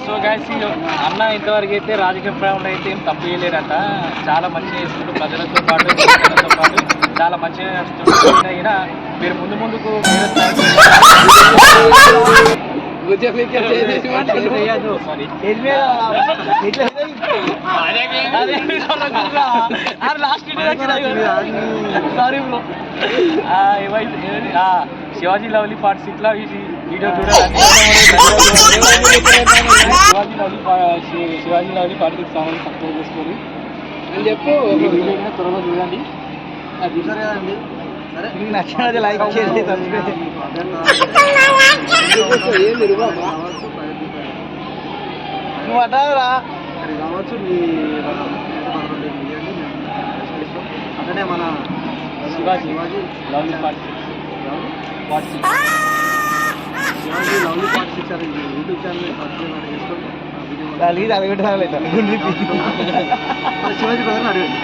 So guys అన్న ఇంతవరకు అయితే రాజకీయ ప్రయాణంలో అయితే ఏం తప్పు చేయలేరట. చాలా మంచిగా చేస్తుండ్రు, ప్రజలతో పాటు చాలా మంచిగా చేస్తుండ్రు. అయినా మీరు ముందుకు శివాజీ లవ్లీ పార్ట్ 6 లో వీడియో చూడాలి. Shivaji lovely part 6 channel subscribe చేసుకోండి అని చెప్పు. వీడియో త్వరగా చూడండి. అది చూసారు కదండి. సరే మీకు నచ్చినది లైక్ చేయండి, సబ్స్క్రైబ్ నువ్వు అటారా కావచ్చు. మీ అక్కడే మన Shivaji lovely part 6 Shivaji lovely part 6 అని యూట్యూబ్ ఛానల్ సబ్స్క్రైబ్ చేసుకోండి. శివాజీ బ్రదర్ అడగండి.